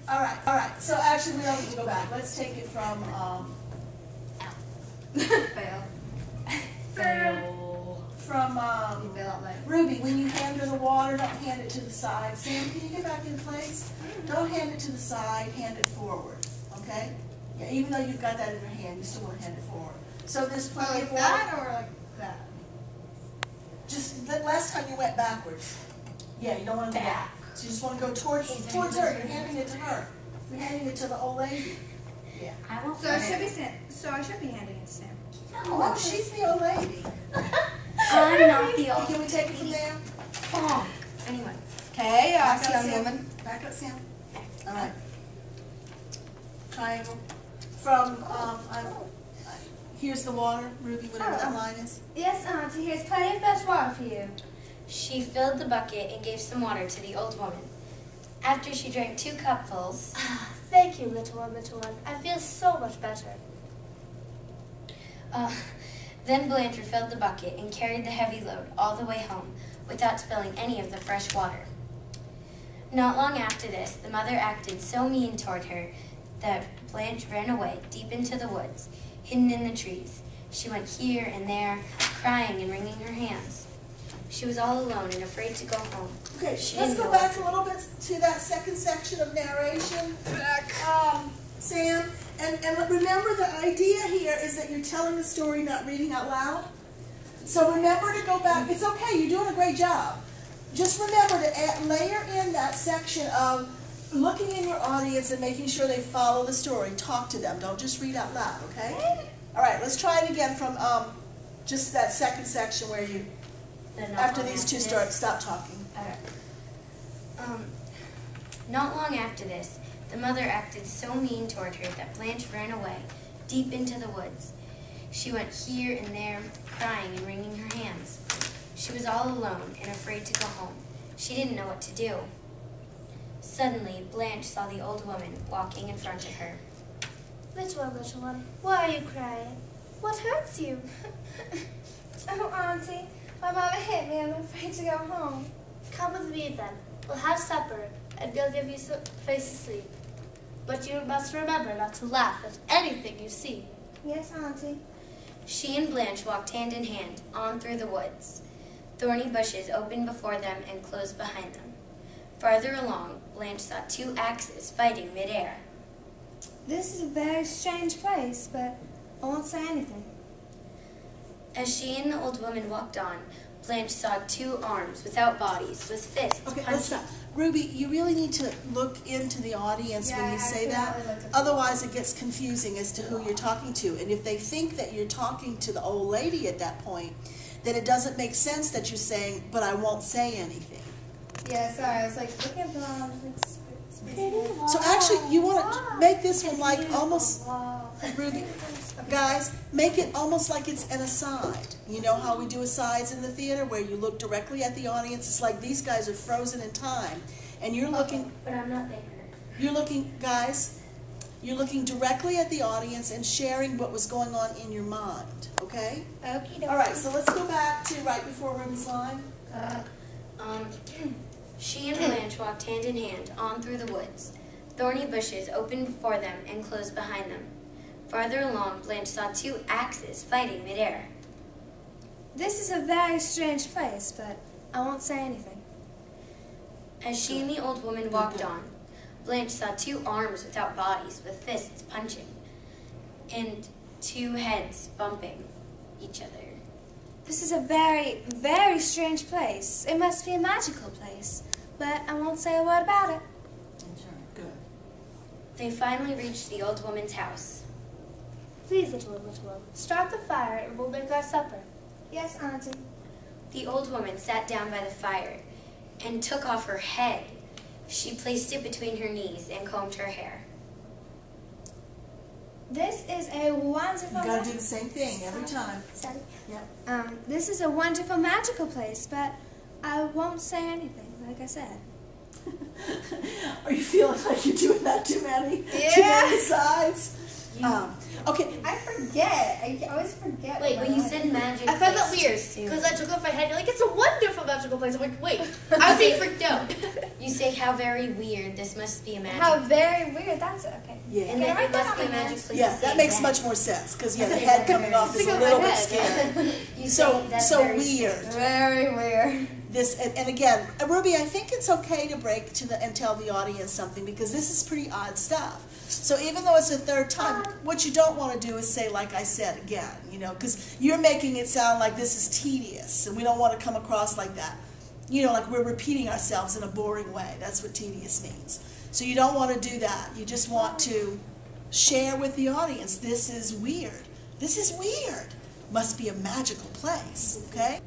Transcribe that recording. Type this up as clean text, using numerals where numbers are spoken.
All right. So actually, we don't need to go back. Let's take it from Fail. from You fail out loud. Ruby. When you hand her the water, don't hand it to the side. Sam, can you get back in place? Don't hand it to the side. Hand it forward. Okay? Yeah. Even though you've got that in your hand, you still want to hand it forward. So there's plenty of Like water. that or like that? Just the last time you went backwards. Yeah, you don't want to go back. So you just want to go towards her. You're handing it to her. You're handing it to the old lady. Yeah. I won't. So I should be handing it to Sam. Oh, she's the old lady. I'm not the old. Can we take it from there? Come on. Anyway. Okay, Back up, young Sam. woman. Back up, Sam. All right. Triangle. From here's the water, Ruby. Whatever that line is. Yes, Auntie, here's plenty of fresh water for you. She filled the bucket and gave some water to the old woman. After she drank 2 cupfuls, Thank you, little one, little one. I feel so much better. then Blanche refilled the bucket and carried the heavy load all the way home without spilling any of the fresh water. Not long after this, the mother acted so mean toward her that Blanche ran away deep into the woods, hidden in the trees. She went here and there, crying and wringing her hands. She was all alone and afraid to go home. Okay, She let's didn't go know back a little bit to that second section of narration. Sam, and remember the idea here is that you're telling the story, not reading out loud. So remember to go back. It's okay, you're doing a great job. Just remember to layer in that section of looking in your audience and making sure they follow the story. Talk to them. Don't just read out loud, okay? All right, let's try it again from just that second section where you, after these two stop talking. Not long after this, the mother acted so mean toward her that Blanche ran away deep into the woods. She went here and there, crying and wringing her hands. She was all alone and afraid to go home. She didn't know what to do. Suddenly, Blanche saw the old woman walking in front of her. Little one, why are you crying? What hurts you? Oh, Auntie, my mother hit me and I'm afraid to go home. Come with me then. We'll have supper and we'll give you some place to sleep. But you must remember not to laugh at anything you see. Yes, Auntie. She and Blanche walked hand in hand on through the woods. Thorny bushes opened before them and closed behind them. Farther along, Blanche saw 2 axes fighting midair. This is a very strange place, but I won't say anything. As she and the old woman walked on, Blanche saw 2 arms without bodies, with fists Okay, punching. let's stop. Ruby, you really need to look into the audience when you say that. accidentally looked at Otherwise, it gets confusing as to who you're talking to. And if they think that you're talking to the old lady at that point, then it doesn't make sense that you're saying, but I won't say anything. Yeah, sorry, I was like, look at the So actually, you want to make this one like almost, Ruby, guys, make it almost like it's an aside. You know how we do asides in the theater where you look directly at the audience? It's like these guys are frozen in time. And you're looking, But I'm not there. you're looking, guys, you're looking directly at the audience and sharing what was going on in your mind, okay? Okie dokie. All right, so let's go back to right before Ruby's line. She and Blanche walked hand in hand on through the woods. Thorny bushes opened before them and closed behind them. Farther along, Blanche saw 2 axes fighting midair. This is a very strange place, but I won't say anything. As she and the old woman walked on, Blanche saw 2 arms without bodies, with fists punching, and 2 heads bumping each other. This is a very, very strange place. It must be a magical place, but I won't say a word about it. Good. They finally reached the old woman's house. Please, little one, start the fire and we'll make our supper. Yes, Auntie. The old woman sat down by the fire and took off her head. She placed it between her knees and combed her hair. This is a wonderful... You gotta do the same thing every time. Sorry. Yeah. This is a wonderful magical place, but I won't say anything, like I said. Are you feeling like you're doing that too many? Yeah. Too many sides? Okay. I forget. I always forget. Wait, when you said magic I found that place weird too soon. because I took off my head. You're like, it's a wonderful magical place. I'm like, wait. I was being freaked out. You You say, how very weird, this must be a magic. How very weird. That's okay. Yeah. And then it must be a magic place. Yeah, to that say makes then. much more sense because the head coming off is a little bit scary. You So say that's so very weird. Very weird. This and again, Ruby, I think it's okay to break to the and tell the audience something because this is pretty odd stuff. So even though it's the third time, what you don't want to do is say, like I said again, you know, because you're making it sound like this is tedious, and we don't want to come across like that. You know, like we're repeating ourselves in a boring way. That's what tedious means. So you don't want to do that. You just want to share with the audience, this is weird. This is weird. Must be a magical place, okay?